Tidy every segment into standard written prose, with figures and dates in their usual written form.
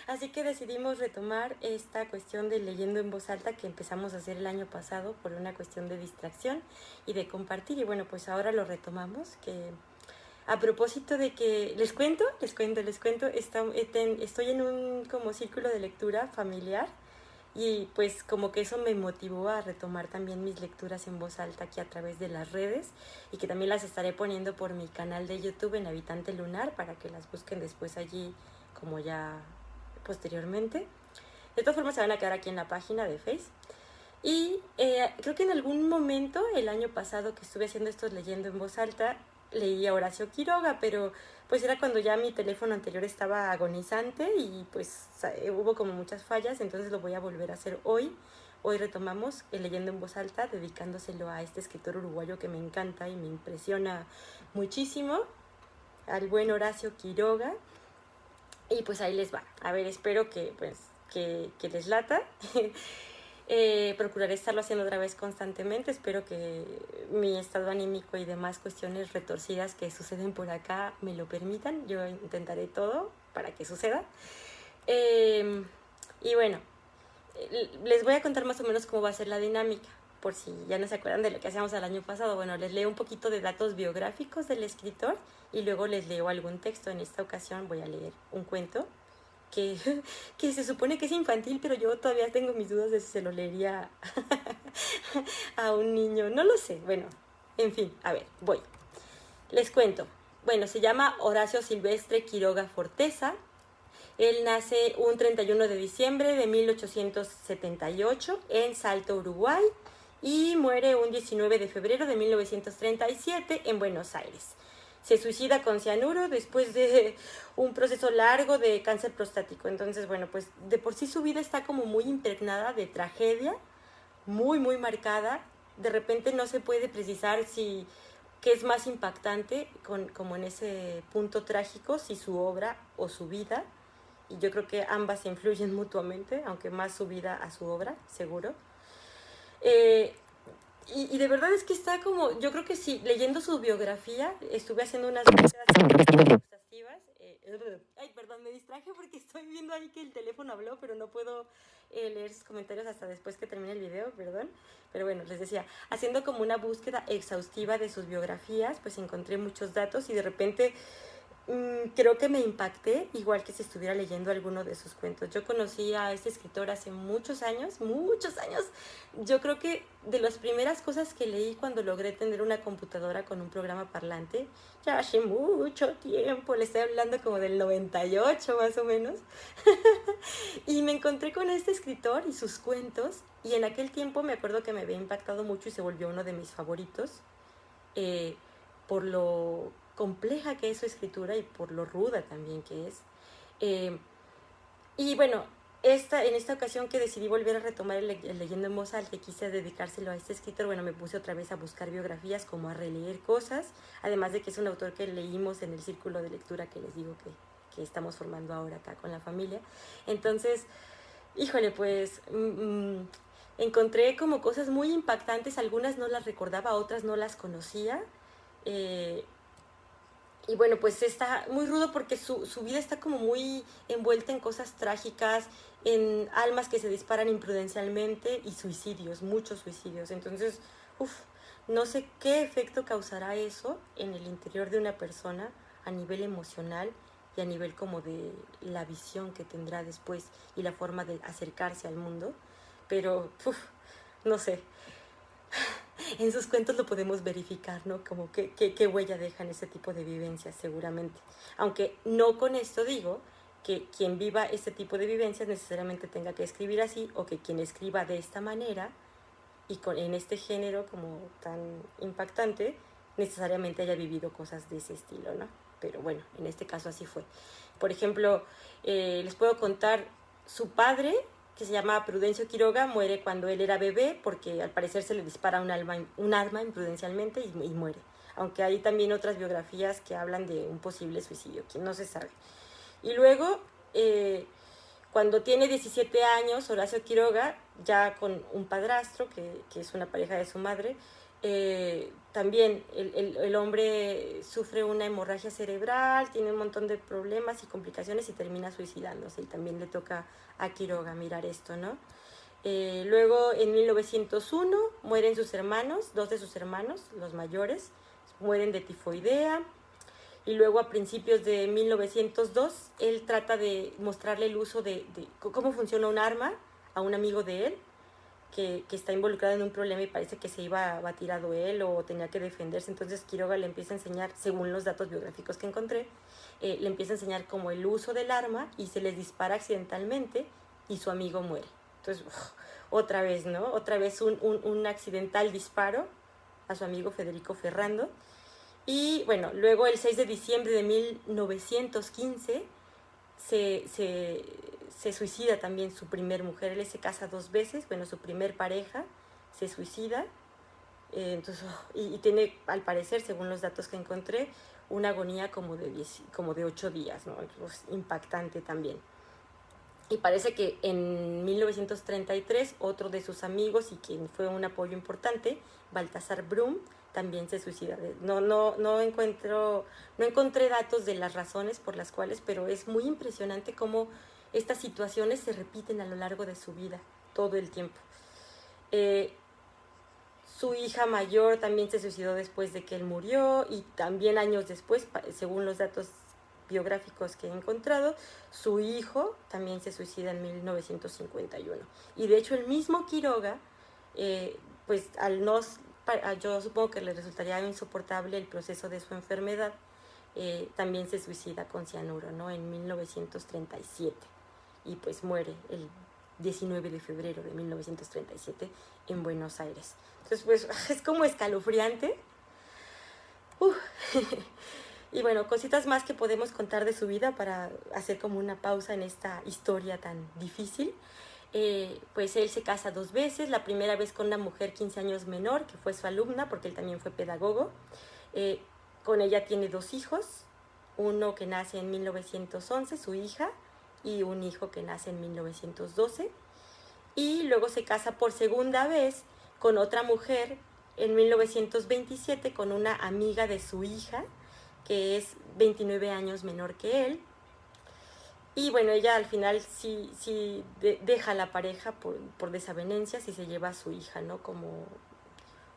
Así que decidimos retomar esta cuestión de leyendo en voz alta que empezamos a hacer el año pasado por una cuestión de distracción y de compartir. Y bueno, pues ahora lo retomamos, que a propósito de que, les cuento, estoy en un como círculo de lectura familiar y pues como que eso me motivó a retomar también mis lecturas en voz alta aquí a través de las redes y que también las estaré poniendo por mi canal de YouTube en Habitante Lunar para que las busquen después allí como ya posteriormente. De todas formas se van a quedar aquí en la página de Face. Y creo que en algún momento, el año pasado que estuve haciendo esto leyendo en voz alta, leí a Horacio Quiroga, pero pues era cuando ya mi teléfono anterior estaba agonizante y pues hubo como muchas fallas, entonces lo voy a volver a hacer hoy. Hoy retomamos el leyendo en voz alta, dedicándoselo a este escritor uruguayo que me encanta y me impresiona muchísimo, al buen Horacio Quiroga. Y pues ahí les va. A ver, espero que pues que les lata. Procuraré estarlo haciendo otra vez constantemente. Espero que mi estado anímico y demás cuestiones retorcidas que suceden por acá me lo permitan. Yo intentaré todo para que suceda. Y bueno, les voy a contar más o menos cómo va a ser la dinámica, por si ya no se acuerdan de lo que hacíamos el año pasado. Bueno, les leo un poquito de datos biográficos del escritor y luego les leo algún texto. En esta ocasión voy a leer un cuento que, que se supone que es infantil, pero yo todavía tengo mis dudas de si se lo leería a un niño. No lo sé. Bueno, en fin, a ver, voy. Les cuento. Bueno, se llama Horacio Silvestre Quiroga Forteza. Él nace un 31 de diciembre de 1878 en Salto, Uruguay, y muere un 19 de febrero de 1937 en Buenos Aires. Se suicida con cianuro después de un proceso largo de cáncer prostático. Entonces, bueno, pues de por sí su vida está como muy impregnada de tragedia, muy, muy marcada. De repente no se puede precisar si qué es más impactante como en ese punto trágico, si su obra o su vida. Y yo creo que ambas influyen mutuamente, aunque más su vida a su obra, seguro. Eh, y de verdad es que está como, yo creo que sí, leyendo su biografía, estuve haciendo unas búsquedas exhaustivas. Ay, perdón, me distraje porque estoy viendo ahí que el teléfono habló, pero no puedo leer sus comentarios hasta después que termine el video, perdón. Pero bueno, les decía, haciendo como una búsqueda exhaustiva de sus biografías, pues encontré muchos datos y de repente creo que me impacté igual que si estuviera leyendo alguno de sus cuentos. Yo conocí a este escritor hace muchos años, muchos años. Yo creo que de las primeras cosas que leí cuando logré tener una computadora con un programa parlante, ya hace mucho tiempo, le estoy hablando como del 98 más o menos, y me encontré con este escritor y sus cuentos, y en aquel tiempo me acuerdo que me había impactado mucho y se volvió uno de mis favoritos, eh, por lo compleja que es su escritura y por lo ruda también que es. Eh, y bueno, en esta ocasión que decidí volver a retomar el leyendo en voz alta y quise dedicárselo a este escritor, bueno, me puse otra vez a buscar biografías, como a releer cosas, además de que es un autor que leímos en el círculo de lectura que les digo que estamos formando ahora acá con la familia. Entonces, híjole, pues encontré como cosas muy impactantes, algunas no las recordaba, otras no las conocía. Eh, y bueno, pues está muy rudo porque su vida está como muy envuelta en cosas trágicas, en almas que se disparan imprudencialmente y suicidios, muchos suicidios. Entonces, uff, no sé qué efecto causará eso en el interior de una persona a nivel emocional y a nivel como de la visión que tendrá después y la forma de acercarse al mundo. Pero, uff, no sé, en sus cuentos lo podemos verificar, ¿no? Como qué huella dejan ese tipo de vivencias, seguramente. Aunque no con esto digo que quien viva este tipo de vivencias necesariamente tenga que escribir así, o que quien escriba de esta manera y en este género como tan impactante necesariamente haya vivido cosas de ese estilo, ¿no? Pero bueno, en este caso así fue. Por ejemplo, les puedo contar, su padre, que se llama Prudencio Quiroga, muere cuando él era bebé porque al parecer se le dispara un arma imprudencialmente y muere. Aunque hay también otras biografías que hablan de un posible suicidio, que no se sabe. Y luego, cuando tiene 17 años, Horacio Quiroga, ya con un padrastro, que es una pareja de su madre, También el hombre sufre una hemorragia cerebral, tiene un montón de problemas y complicaciones y termina suicidándose. Y también le toca a Quiroga mirar esto, ¿no? Luego, en 1901, mueren sus hermanos, 2 de sus hermanos, los mayores, mueren de tifoidea. Y luego, a principios de 1902, él trata de mostrarle el uso de cómo funciona un arma a un amigo de él, que está involucrado en un problema y parece que se iba a batir a duelo o tenía que defenderse. Entonces Quiroga le empieza a enseñar, según los datos biográficos que encontré, le empieza a enseñar como el uso del arma y se les dispara accidentalmente y su amigo muere. Entonces, otra vez, ¿no? Otra vez un accidental disparo a su amigo Federico Ferrando. Y bueno, luego el 6 de diciembre de 1915 se suicida también su primer mujer. Él se casa 2 veces, bueno, su primer pareja se suicida. Entonces, y tiene, al parecer, según los datos que encontré, una agonía como de 8 días, ¿no? Entonces, impactante también. Y parece que en 1933 otro de sus amigos y quien fue un apoyo importante, Baltasar Brum, también se suicida. No encontré datos de las razones por las cuales, pero es muy impresionante cómo estas situaciones se repiten a lo largo de su vida, todo el tiempo. Su hija mayor también se suicidó después de que él murió y también años después, según los datos biográficos que he encontrado, su hijo también se suicida en 1951. Y de hecho el mismo Quiroga, pues yo supongo que le resultaría insoportable el proceso de su enfermedad, también se suicida con cianuro, ¿no? En 1937 y pues muere el 19 de febrero de 1937 en Buenos Aires. Entonces pues es como escalofriante. Y bueno, cositas más que podemos contar de su vida para hacer como una pausa en esta historia tan difícil. Pues él se casa 2 veces, la primera vez con una mujer 15 años menor, que fue su alumna, porque él también fue pedagogo. Con ella tiene 2 hijos, uno que nace en 1911, su hija, y un hijo que nace en 1912. Y luego se casa por segunda vez con otra mujer en 1927, con una amiga de su hija, que es 29 años menor que él. Y bueno, ella al final sí deja la pareja por desavenencias y se lleva a su hija, ¿no? Como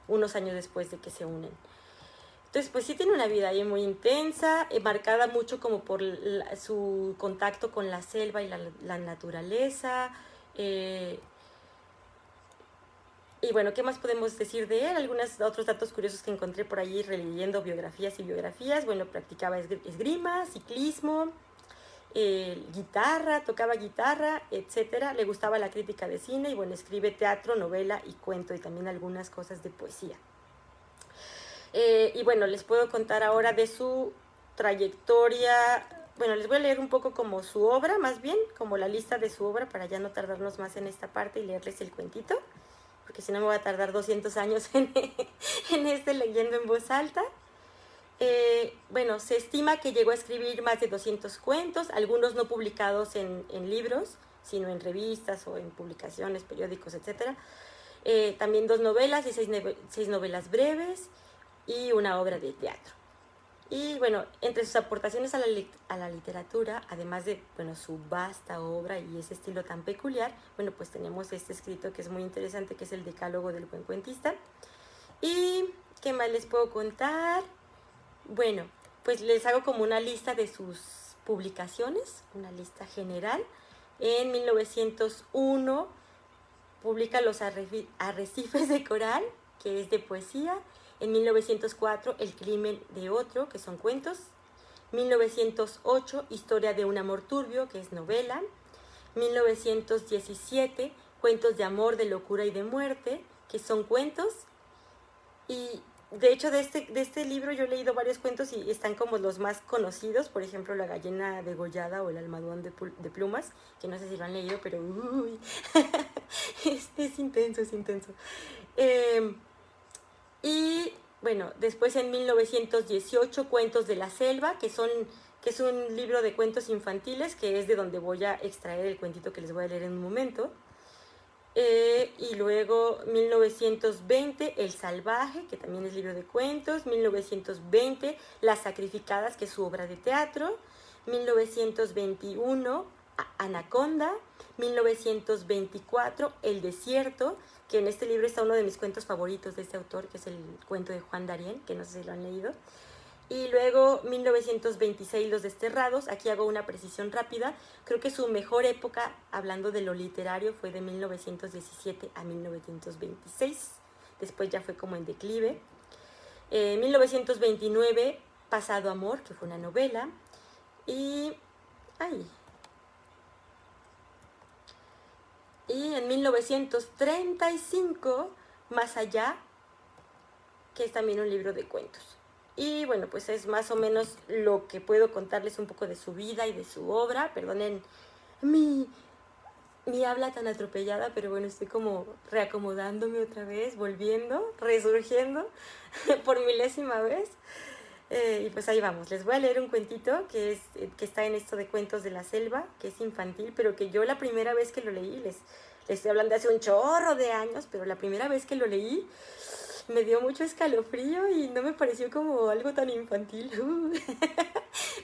unos años después de que se unen. Entonces, pues sí tiene una vida ahí muy intensa, marcada mucho como por su contacto con la selva y la naturaleza. Y bueno, ¿qué más podemos decir de él? Algunos otros datos curiosos que encontré por allí releyendo biografías y biografías. Bueno, practicaba esgrima, ciclismo, tocaba guitarra, etcétera. Le gustaba la crítica de cine y bueno, escribe teatro, novela y cuento y también algunas cosas de poesía. Y bueno, les puedo contar ahora de su trayectoria. Bueno, les voy a leer un poco como su obra, más bien, como la lista de su obra para ya no tardarnos más en esta parte y leerles el cuentito, porque si no me voy a tardar 200 años en leyendo en voz alta. Bueno, se estima que llegó a escribir más de 200 cuentos, algunos no publicados en libros, sino en revistas o en publicaciones, periódicos, etc. También 2 novelas y 6 novelas breves y una obra de teatro. Y bueno, entre sus aportaciones a la literatura, además de bueno, su vasta obra y ese estilo tan peculiar, bueno, pues tenemos este escrito que es muy interesante, que es el Decálogo del Buen Cuentista. ¿Y qué más les puedo contar? Bueno, pues les hago como una lista de sus publicaciones, una lista general. En 1901 publica Los Arrecifes de Coral, que es de poesía. En 1904, El crimen de otro, que son cuentos. 1908, Historia de un amor turbio, que es novela. 1917, Cuentos de amor, de locura y de muerte, que son cuentos. Y de hecho de este libro yo he leído varios cuentos y están como los más conocidos, por ejemplo La gallina degollada o El almohadón de plumas, que no sé si lo han leído, pero uy, es intenso, es intenso. Y bueno, después en 1918 Cuentos de la selva, que es un libro de cuentos infantiles, que es de donde voy a extraer el cuentito que les voy a leer en un momento. Y luego 1920, El Salvaje, que también es libro de cuentos. 1920, Las Sacrificadas, que es su obra de teatro. 1921, Anaconda. 1924, El Desierto, que en este libro está uno de mis cuentos favoritos de este autor, que es el cuento de Juan Darien, que no sé si lo han leído. Y luego 1926, Los Desterrados. Aquí hago una precisión rápida. Creo que su mejor época, hablando de lo literario, fue de 1917 a 1926. Después ya fue como en declive. 1929, Pasado Amor, que fue una novela. Y en 1935, Más Allá, que es también un libro de cuentos. Y bueno, pues es más o menos lo que puedo contarles un poco de su vida y de su obra. Perdonen mi habla tan atropellada, pero bueno, estoy como reacomodándome otra vez, volviendo, resurgiendo por milésima vez. Y pues ahí vamos, les voy a leer un cuentito que está en esto de Cuentos de la Selva, que es infantil, pero que yo la primera vez que lo leí, les estoy hablando de hace un chorro de años, pero la primera vez que lo leí me dio mucho escalofrío y no me pareció como algo tan infantil.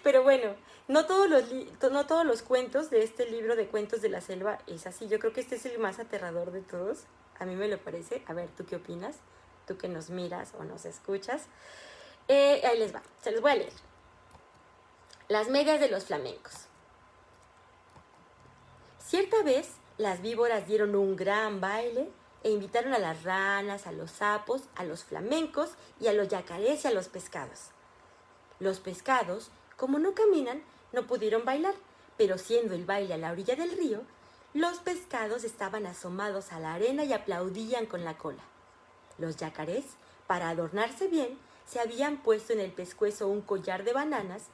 Pero bueno, no todos los cuentos de este libro de Cuentos de la Selva es así. Yo creo que este es el más aterrador de todos. A mí me lo parece. A ver, ¿tú qué opinas? Tú que nos miras o nos escuchas. Ahí les va, se los voy a leer. Las medias de los flamencos. Cierta vez, las víboras dieron un gran baile e invitaron a las ranas, a los sapos, a los flamencos y a los yacarés y a los pescados. Los pescados, como no caminan, no pudieron bailar, pero siendo el baile a la orilla del río, los pescados estaban asomados a la arena y aplaudían con la cola. Los yacarés, para adornarse bien, se habían puesto en el pescuezo un collar de bananas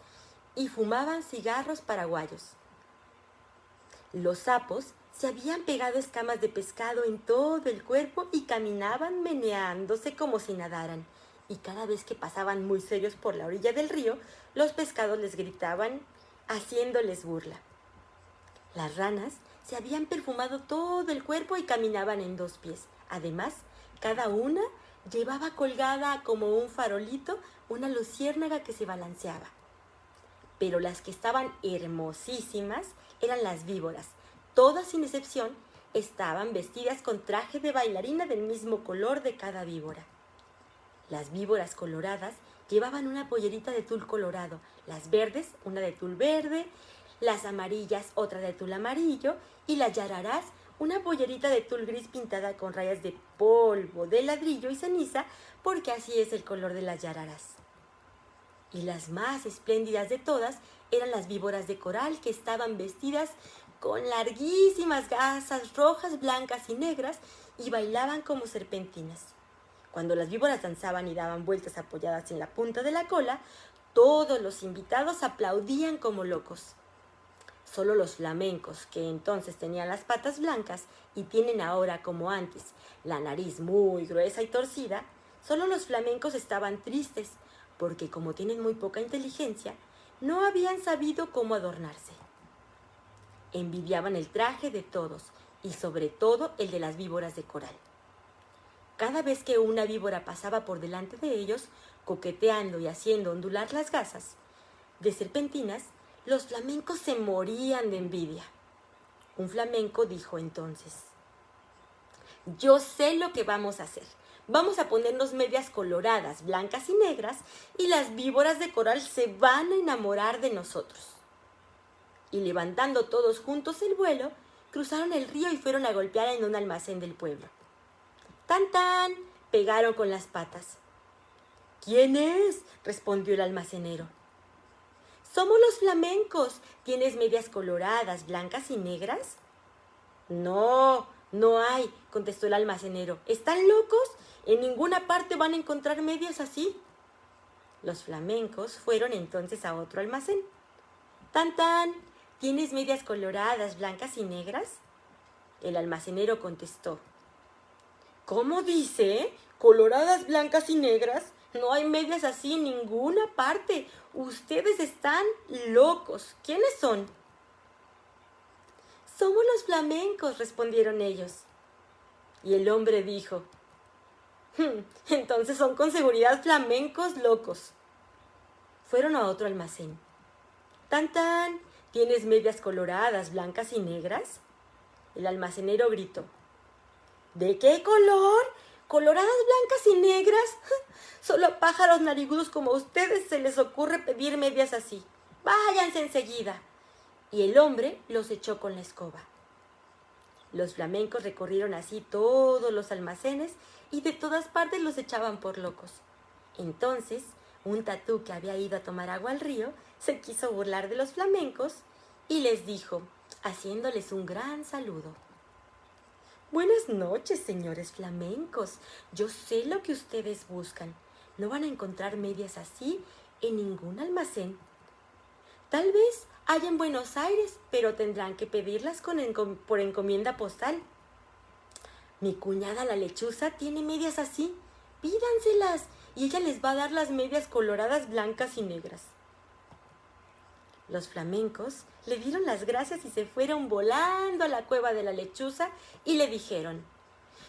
y fumaban cigarros paraguayos. Los sapos se habían pegado escamas de pescado en todo el cuerpo y caminaban meneándose como si nadaran. Y cada vez que pasaban muy serios por la orilla del río, los pescados les gritaban, haciéndoles burla. Las ranas se habían perfumado todo el cuerpo y caminaban en dos pies. Además, cada una llevaba colgada como un farolito una luciérnaga que se balanceaba. Pero las que estaban hermosísimas eran las víboras. Todas sin excepción estaban vestidas con traje de bailarina del mismo color de cada víbora. Las víboras coloradas llevaban una pollerita de tul colorado, las verdes una de tul verde, las amarillas otra de tul amarillo y las yararás una pollerita de tul gris pintada con rayas de polvo, de ladrillo y ceniza, porque así es el color de las yararás. Y las más espléndidas de todas eran las víboras de coral, que estaban vestidas con larguísimas gasas rojas, blancas y negras y bailaban como serpentinas. Cuando las víboras danzaban y daban vueltas apoyadas en la punta de la cola, todos los invitados aplaudían como locos. Solo los flamencos, que entonces tenían las patas blancas y tienen ahora, como antes, la nariz muy gruesa y torcida, solo los flamencos estaban tristes, porque como tienen muy poca inteligencia, no habían sabido cómo adornarse. Envidiaban el traje de todos, y sobre todo el de las víboras de coral. Cada vez que una víbora pasaba por delante de ellos, coqueteando y haciendo ondular las gasas de serpentinas, los flamencos se morían de envidia. Un flamenco dijo entonces: yo sé lo que vamos a hacer. Vamos a ponernos medias coloradas, blancas y negras, y las víboras de coral se van a enamorar de nosotros. Y levantando todos juntos el vuelo, cruzaron el río y fueron a golpear en un almacén del pueblo. ¡Tan, tan! Pegaron con las patas. ¿Quién es?, respondió el almacenero. Somos los flamencos. ¿Tienes medias coloradas, blancas y negras? No, no hay, contestó el almacenero. ¿Están locos? En ninguna parte van a encontrar medias así. Los flamencos fueron entonces a otro almacén. ¡Tan, tan! ¿Tienes medias coloradas, blancas y negras? El almacenero contestó. ¿Cómo dice? ¿Coloradas, blancas y negras? No hay medias así en ninguna parte. Ustedes están locos. ¿Quiénes son? Somos los flamencos, respondieron ellos. Y el hombre dijo: entonces son con seguridad flamencos locos. Fueron a otro almacén. ¡Tan, tan! ¿Tienes medias coloradas, blancas y negras? El almacenero gritó: ¿de qué color? ¿Coloradas, blancas y negras? Solo a pájaros narigudos como ustedes se les ocurre pedir medias así. Váyanse enseguida. Y el hombre los echó con la escoba. Los flamencos recorrieron así todos los almacenes y de todas partes los echaban por locos. Entonces, un tatú que había ido a tomar agua al río se quiso burlar de los flamencos y les dijo, haciéndoles un gran saludo: buenas noches, señores flamencos. Yo sé lo que ustedes buscan. No van a encontrar medias así en ningún almacén. Tal vez haya en Buenos Aires, pero tendrán que pedirlas por encomienda postal. Mi cuñada la lechuza tiene medias así. Pídanselas y ella les va a dar las medias coloradas, blancas y negras. Los flamencos le dieron las gracias y se fueron volando a la cueva de la lechuza y le dijeron: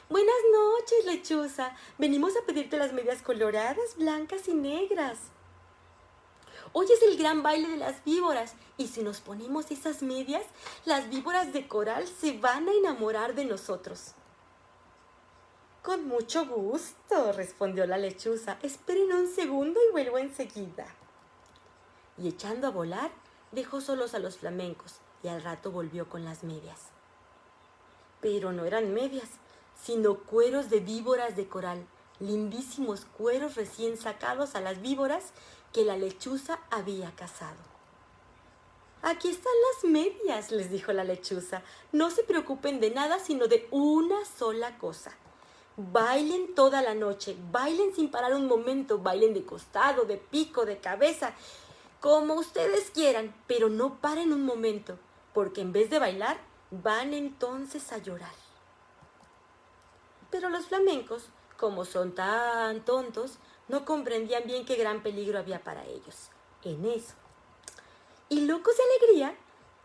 buenas noches, lechuza. Venimos a pedirte las medias coloradas, blancas y negras. Hoy es el gran baile de las víboras y si nos ponemos esas medias, las víboras de coral se van a enamorar de nosotros. Con mucho gusto, respondió la lechuza. Esperen un segundo y vuelvo enseguida. Y echando a volar, dejó solos a los flamencos y al rato volvió con las medias. Pero no eran medias, sino cueros de víboras de coral, lindísimos cueros recién sacados a las víboras que la lechuza había cazado. Aquí están las medias, les dijo la lechuza. No se preocupen de nada, sino de una sola cosa. Bailen toda la noche, bailen sin parar un momento, bailen de costado, de pico, de cabeza, como ustedes quieran, pero no paren un momento, porque en vez de bailar, van entonces a llorar. Pero los flamencos, como son tan tontos, no comprendían bien qué gran peligro había para ellos en eso. Y locos de alegría,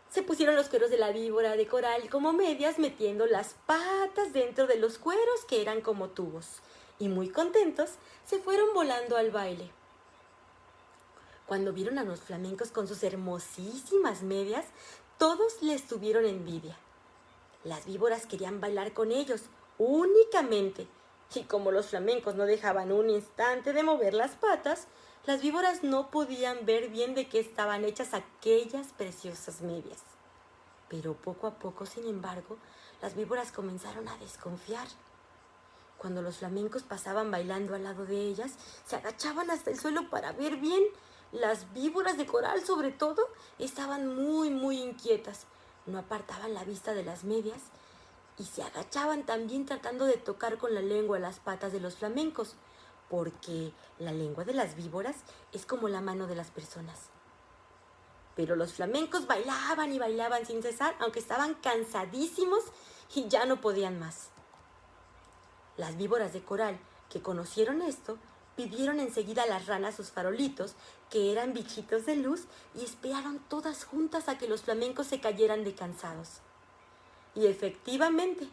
se pusieron los cueros de la víbora de coral como medias, metiendo las patas dentro de los cueros que eran como tubos. Y muy contentos, se fueron volando al baile. Cuando vieron a los flamencos con sus hermosísimas medias, todos les tuvieron envidia. Las víboras querían bailar con ellos únicamente, y como los flamencos no dejaban un instante de mover las patas, las víboras no podían ver bien de qué estaban hechas aquellas preciosas medias. Pero poco a poco, sin embargo, las víboras comenzaron a desconfiar. Cuando los flamencos pasaban bailando al lado de ellas, se agachaban hasta el suelo para ver bien. Las víboras de coral, sobre todo, estaban muy inquietas. No apartaban la vista de las medias y se agachaban también tratando de tocar con la lengua las patas de los flamencos, porque la lengua de las víboras es como la mano de las personas. Pero los flamencos bailaban y bailaban sin cesar, aunque estaban cansadísimos y ya no podían más. Las víboras de coral, que conocieron esto, pidieron enseguida a las ranas sus farolitos, que eran bichitos de luz, y esperaron todas juntas a que los flamencos se cayeran de cansados. Y efectivamente,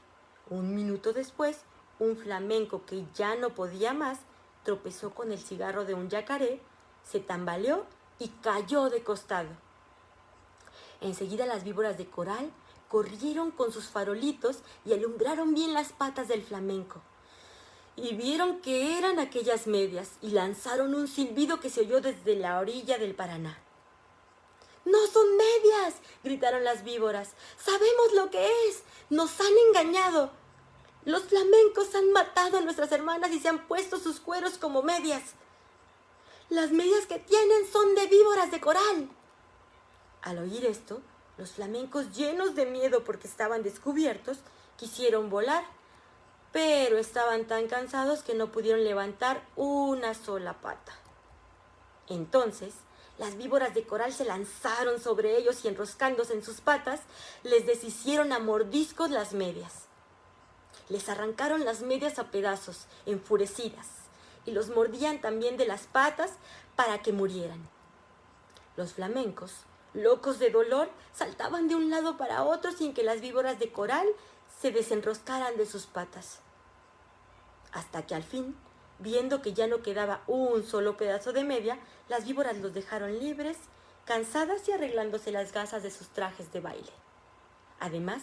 un minuto después, un flamenco que ya no podía más, tropezó con el cigarro de un yacaré, se tambaleó y cayó de costado. Enseguida las víboras de coral corrieron con sus farolitos y alumbraron bien las patas del flamenco. Y vieron que eran aquellas medias y lanzaron un silbido que se oyó desde la orilla del Paraná. ¡No son medias!, gritaron las víboras. ¡Sabemos lo que es! ¡Nos han engañado! Los flamencos han matado a nuestras hermanas y se han puesto sus cueros como medias. Las medias que tienen son de víboras de coral. Al oír esto, los flamencos, llenos de miedo porque estaban descubiertos, quisieron volar, pero estaban tan cansados que no pudieron levantar una sola pata. Entonces, las víboras de coral se lanzaron sobre ellos y, enroscándose en sus patas, les deshicieron a mordiscos las medias. Les arrancaron las medias a pedazos, enfurecidas, y los mordían también de las patas para que murieran. Los flamencos, locos de dolor, saltaban de un lado para otro sin que las víboras de coral se desenroscaran de sus patas. hasta que al fin, viendo que ya no quedaba un solo pedazo de media, las víboras los dejaron libres, cansadas y arreglándose las gasas de sus trajes de baile. Además,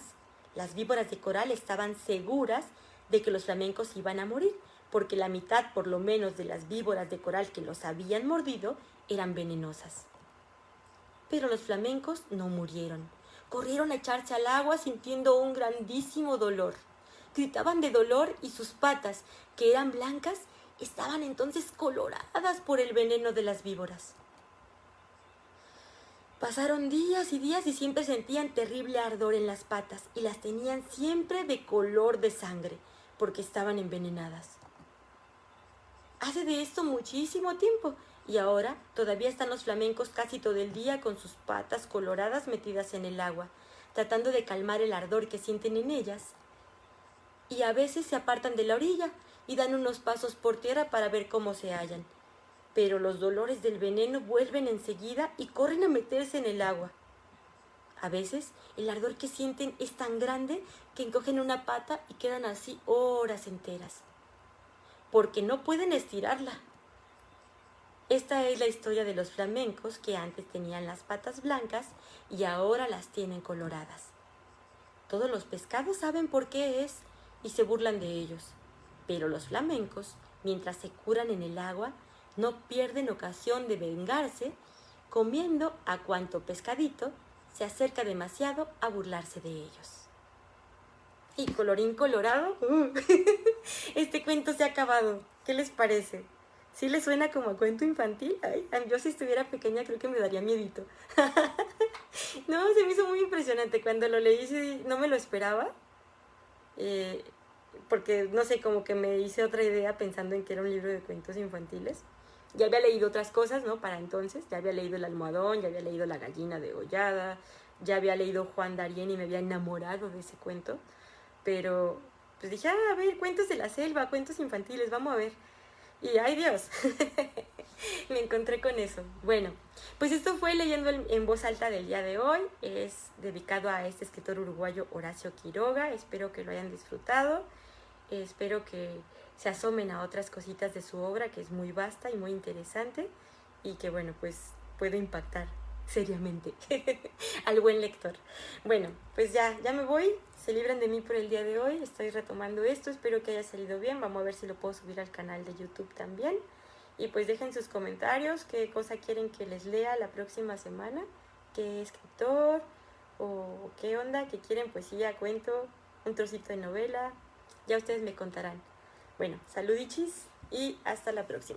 las víboras de coral estaban seguras de que los flamencos iban a morir, porque la mitad por lo menos de las víboras de coral que los habían mordido eran venenosas. Pero los flamencos no murieron. Corrieron a echarse al agua sintiendo un grandísimo dolor. Gritaban de dolor y sus patas, que eran blancas, estaban entonces coloradas por el veneno de las víboras. Pasaron días y días y siempre sentían terrible ardor en las patas y las tenían siempre de color de sangre porque estaban envenenadas. Hace de esto muchísimo tiempo y ahora todavía están los flamencos casi todo el día con sus patas coloradas metidas en el agua, tratando de calmar el ardor que sienten en ellas. Y a veces se apartan de la orilla y dan unos pasos por tierra para ver cómo se hallan. Pero los dolores del veneno vuelven enseguida y corren a meterse en el agua. A veces el ardor que sienten es tan grande que encogen una pata y quedan así horas enteras, porque no pueden estirarla. Esta es la historia de los flamencos que antes tenían las patas blancas y ahora las tienen coloradas. Todos los pescados saben por qué es y se burlan de ellos, pero los flamencos, mientras se curan en el agua, no pierden ocasión de vengarse comiendo a cuanto pescadito se acerca demasiado a burlarse de ellos. Y colorín colorado, este cuento se ha acabado. ¿Qué les parece? ¿Sí les suena como a cuento infantil? Ay, yo si estuviera pequeña creo que me daría miedito. No, se me hizo muy impresionante. Cuando lo leí no me lo esperaba. Porque, no sé, como que me hice otra idea pensando en que era un libro de cuentos infantiles. Ya había leído otras cosas, ¿no? Para entonces, ya había leído El Almohadón, ya había leído La Gallina Degollada, ya había leído Juan Darien y me había enamorado de ese cuento. Pero, pues dije, a ver, cuentos de la selva, cuentos infantiles, vamos a ver. Y, ¡ay Dios! Me encontré con eso. Bueno, pues esto fue Leyendo en Voz Alta del día de hoy. Es dedicado a este escritor uruguayo Horacio Quiroga. Espero que lo hayan disfrutado. Espero que se asomen a otras cositas de su obra, que es muy vasta y muy interesante. Y que, bueno, pues puede impactar seriamente al buen lector. Bueno, pues ya me voy. Se libran de mí por el día de hoy. Estoy retomando esto. Espero que haya salido bien. Vamos a ver si lo puedo subir al canal de YouTube también. Y pues dejen sus comentarios, qué cosa quieren que les lea la próxima semana, qué escritor o qué onda, que quieren poesía, cuento, un trocito de novela. Ya ustedes me contarán. Bueno, saludichis y hasta la próxima.